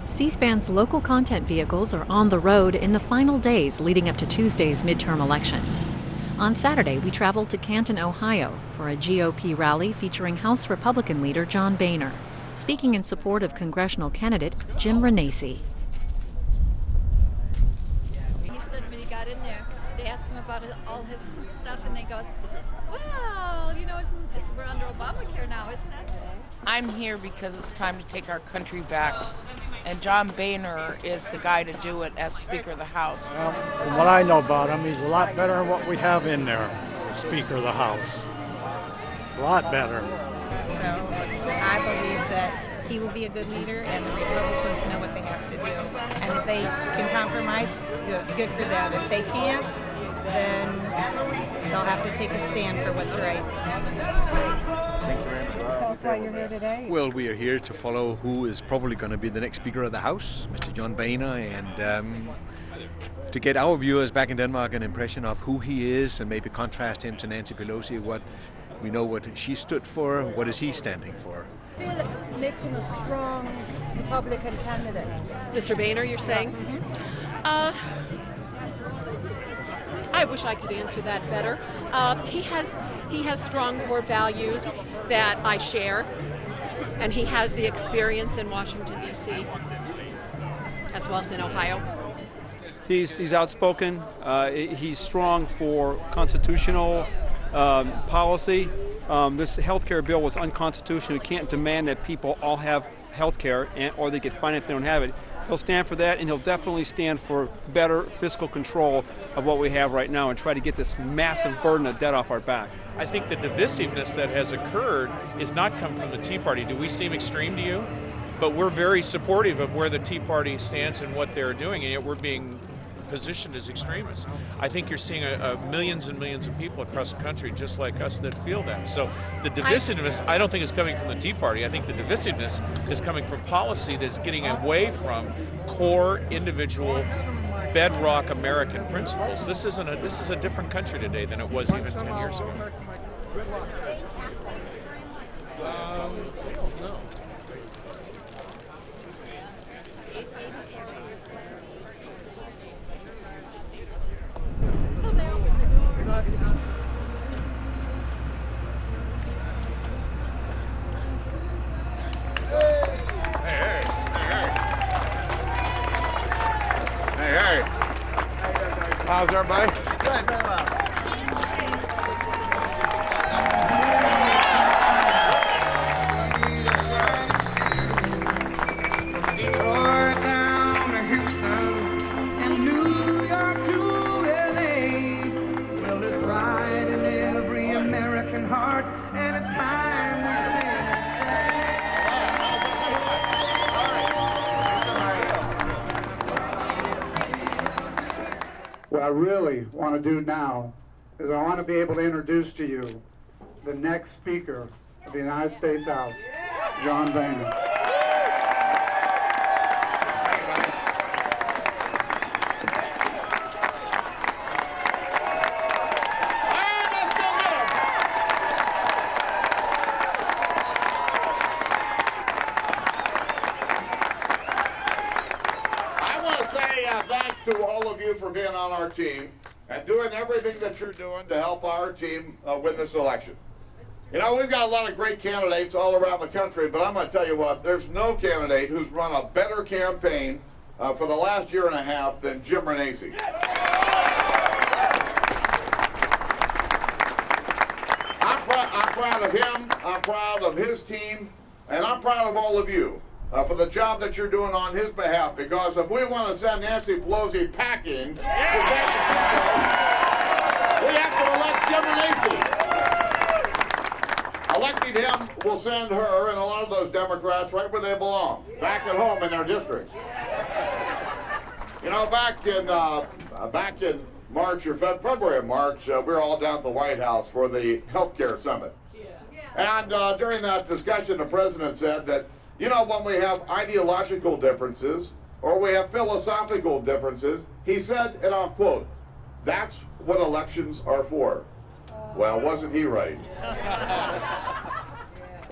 C-SPAN's local content vehicles are on the road in the final days leading up to Tuesday's midterm elections. On Saturday, we traveled to Canton, Ohio, for a GOP rally featuring House Republican leader John Boehner, speaking in support of congressional candidate Jim Renacci. He said when he got in there, they asked him about all his stuff, and he goes, well, you know, we're under Obamacare now, isn't it? I'm here because it's time to take our country back, and John Boehner is the guy to do it as Speaker of the House. Well, from what I know about him, he's a lot better than what we have in there, the Speaker of the House. A lot better. So I believe that he will be a good leader, and the Republicans know what they have to do. And if they can compromise, good for them. If they can't, then they'll have to take a stand for what's right. Thank you very much. Tell us why you're here today. Well, we are here to follow who is probably going to be the next Speaker of the House, Mr. John Boehner, and to get our viewers back in Denmark an impression of who he is and maybe contrast him to Nancy Pelosi, what we know what she stood for, what is he standing for. I feel it makes him a strong Republican candidate. Mr. Boehner, you're saying? I wish I could answer that better. He has strong core values that I share, and he has the experience in Washington, D.C., as well as in Ohio. He's outspoken. He's strong for constitutional policy. This health care bill was unconstitutional. You can't demand that people all have health care or they get fined if they don't have it. He'll stand for that, and he'll definitely stand for better fiscal control of what we have right now and try to get this massive burden of debt off our back. I think the divisiveness that has occurred is not come from the Tea Party. Do we seem extreme to you? But we're very supportive of where the Tea Party stands and what they're doing, and yet we're being positioned as extremists. I think you're seeing millions and millions of people across the country just like us that feel that. So the divisiveness, I don't think is coming from the Tea Party. I think the divisiveness is coming from policy that's getting away from core individual bedrock American principles. This is a different country today than it was even 10 years ago. No. Hey. How's everybody? Good, very well. Detroit down to Houston and New York to LA. Well, it's pride in every American heart, and it's time we stand and say. What I really want to do now is I want to be able to introduce to you the next Speaker of the United States House, John Boehner. Thanks to all of you for being on our team and doing everything that you're doing to help our team win this election. You know, we've got a lot of great candidates all around the country, but I'm going to tell you what, there's no candidate who's run a better campaign for the last year and a half than Jim Renacci. I'm proud of him, I'm proud of his team, and I'm proud of all of you. For the job that you're doing on his behalf, because if we want to send Nancy Pelosi packing to San Francisco, we have to elect Jim Renacci. Electing him will send her and a lot of those Democrats right where they belong, back at home in their districts. You know, back in March or February or March, we were all down at the White House for the healthcare summit. And during that discussion, the president said that, you know, when we have ideological differences or we have philosophical differences, he said, and I'll quote, "That's what elections are for." Well, wasn't he right?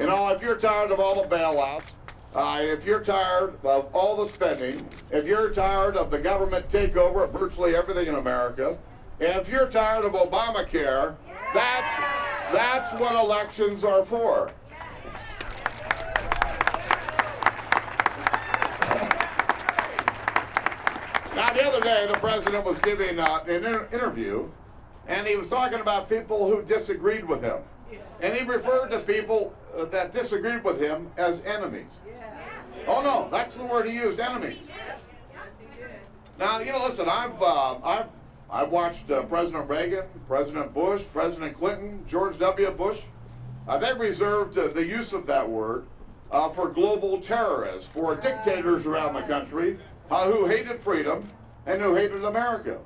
You know, if you're tired of all the bailouts, if you're tired of all the spending, if you're tired of the government takeover of virtually everything in America, and if you're tired of Obamacare, that's what elections are for. Now, the other day, the president was giving an interview, and he was talking about people who disagreed with him. And he referred to people that disagreed with him as enemies. Oh, no, that's the word he used, enemies. Now, you know, listen, I've watched President Reagan, President Bush, President Clinton, George W. Bush. They reserved the use of that word for global terrorists, for dictators around the country who hated freedom and who hated America.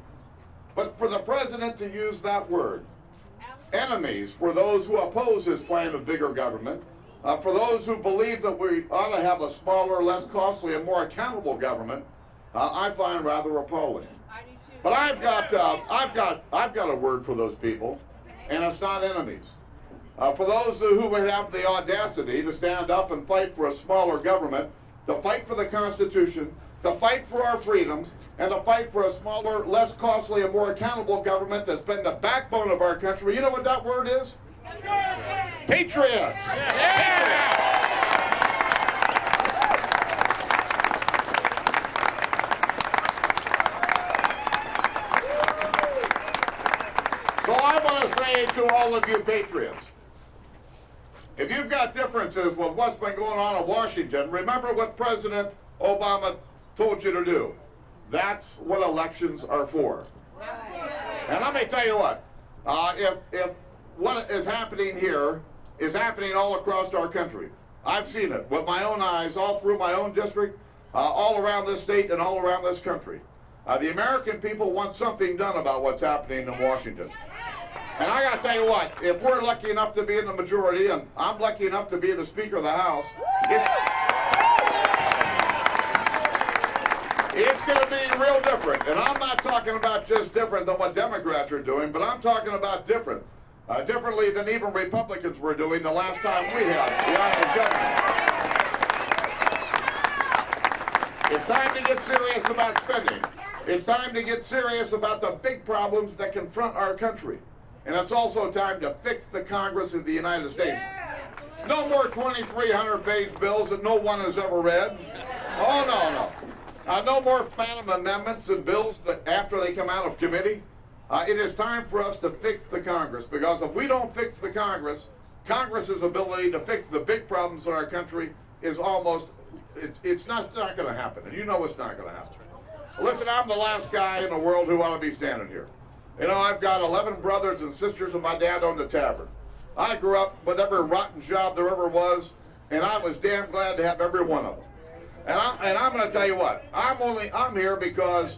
But for the president to use that word, enemies, for those who oppose his plan of bigger government, for those who believe that we ought to have a smaller, less costly, and more accountable government, I find rather appalling. But I've got a word for those people, and it's not enemies. For those who would have the audacity to stand up and fight for a smaller government, to fight for the Constitution, to fight for our freedoms, and to fight for a smaller, less costly, and more accountable government that's been the backbone of our country. You know what that word is? Patriots! Yeah. So I want to say to all of you patriots, if you've got differences with what's been going on in Washington, remember what President Obama told you to do. That's what elections are for. And let me tell you what, if what is happening here is happening all across our country. I've seen it with my own eyes, all through my own district, all around this state and all around this country. The American people want something done about what's happening in Washington. And I got to tell you what, if we're lucky enough to be in the majority, and I'm lucky enough to be the Speaker of the House, it's going to be real different. And I'm not talking about just different than what Democrats are doing, but I'm talking about different. Differently than even Republicans were doing the last time we had the honorable government. It's time to get serious about spending. It's time to get serious about the big problems that confront our country. And it's also time to fix the Congress of the United States. No more 2,300-page bills that no one has ever read. Oh, no. No more phantom amendments and bills that after they come out of committee. It is time for us to fix the Congress, because if we don't fix the Congress, Congress's ability to fix the big problems in our country is almost, it's not going to happen, and you know it's not going to happen. Listen, I'm the last guy in the world who ought to be standing here. You know, I've got 11 brothers and sisters, and my dad owned a tavern. I grew up with every rotten job there ever was, and I was damn glad to have every one of them. And I'm going to tell you what, I'm here because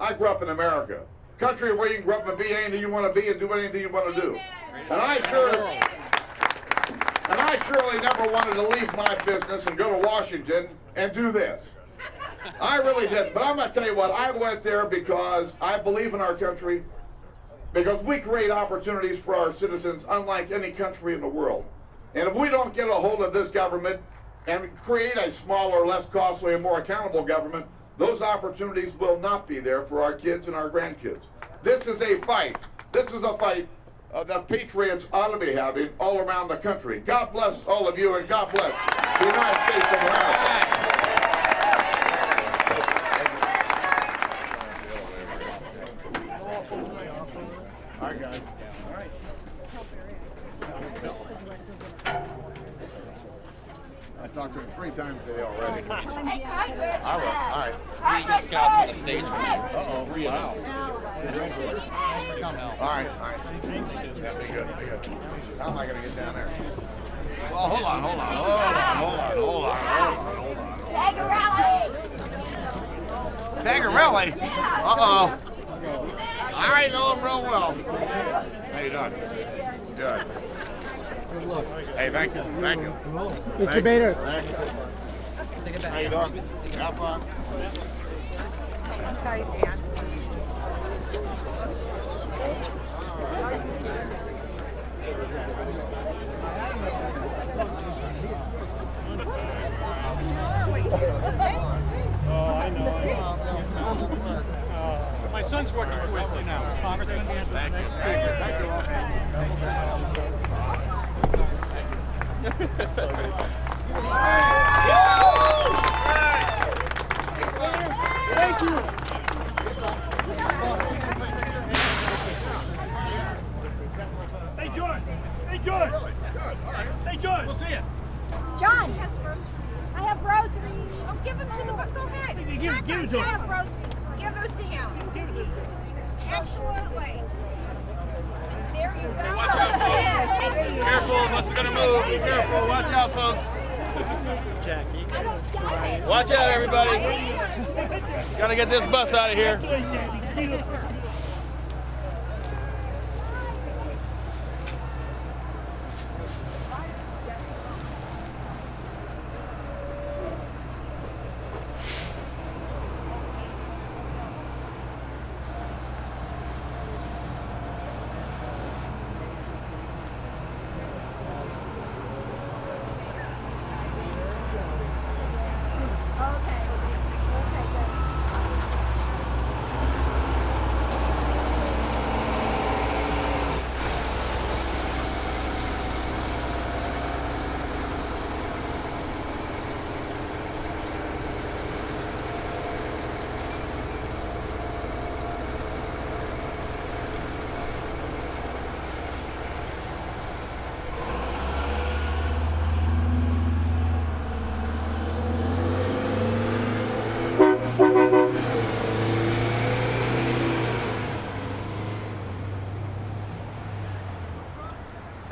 I grew up in America. Country where you can grow up and be anything you want to be and do anything you want to do. And I surely never wanted to leave my business and go to Washington and do this. I really didn't. But I'm going to tell you what, I went there because I believe in our country, because we create opportunities for our citizens unlike any country in the world. And if we don't get a hold of this government and create a smaller, less costly, and more accountable government, those opportunities will not be there for our kids and our grandkids. This is a fight. This is a fight that patriots ought to be having all around the country. God bless all of you, and God bless the United States of America. All right, guys. All right. I talked to him 3 times today already. All right. Eagle Scouts on the stage. Uh-oh. Wow. All right. Yeah, be good. How am I going to get down there? Well, hold on. Tagarelli? Uh-oh. I know him real well. How you doing? Good. Hey, thank you. Mr. Boehner. Take it back. How you doing? Have fun. I'm sorry, Dan. son's working with you now. Congressman. Thank you. Thank you. Hey, John. Hey, John. Hey, John. We'll see you. John, I have rosaries. Oh, give them to the. Go ahead. Give it to him. I have rosaries. Give those to him. Absolutely. There you go. Watch out, folks. Careful, bus is gonna move. Be careful. Watch out, folks. Jackie. Watch out, everybody. Gotta get this bus out of here.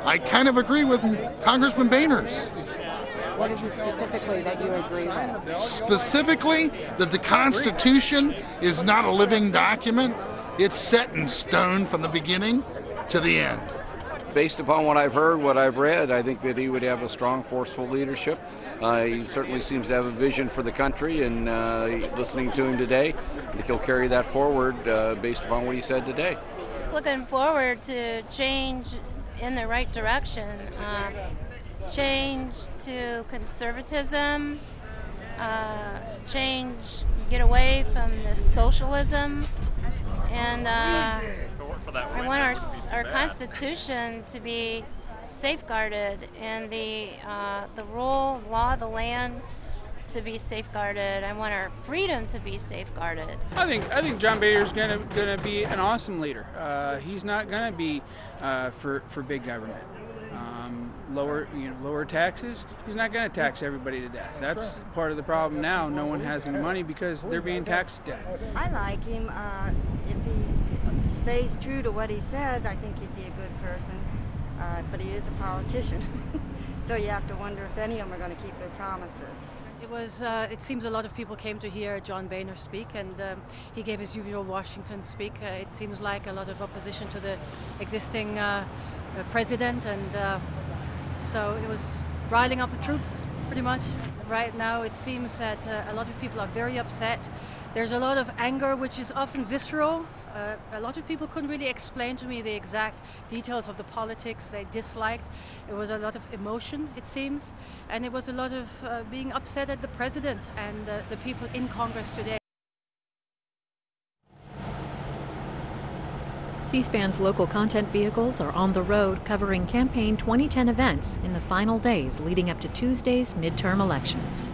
I kind of agree with Congressman Boehner. What is it specifically that you agree with? Specifically, that the Constitution is not a living document. It's set in stone from the beginning to the end. Based upon what I've heard, what I've read, I think that he would have a strong, forceful leadership. He certainly seems to have a vision for the country, and listening to him today, I think he'll carry that forward based upon what he said today. Looking forward to change in the right direction, change to conservatism, change, get away from this socialism, and I want our Constitution to be safeguarded, and the rule, law of the land to be safeguarded. I want our freedom to be safeguarded. I think John Boehner's gonna be an awesome leader. He's not gonna be for big government. Lower taxes. He's not gonna tax everybody to death. That's part of the problem now. No one has any money because they're being taxed to death. I like him. If he stays true to what he says, I think he'd be a good person. But he is a politician, so you have to wonder if any of them are going to keep their promises. It seems a lot of people came to hear John Boehner speak, and he gave his usual Washington speak. It seems like a lot of opposition to the existing president, and so it was riling up the troops, pretty much. Right now it seems that a lot of people are very upset. There's a lot of anger, which is often visceral. A lot of people couldn't really explain to me the exact details of the politics they disliked. It was a lot of emotion, it seems, and it was a lot of being upset at the president and the people in Congress today. C-SPAN's local content vehicles are on the road covering Campaign 2010 events in the final days leading up to Tuesday's midterm elections.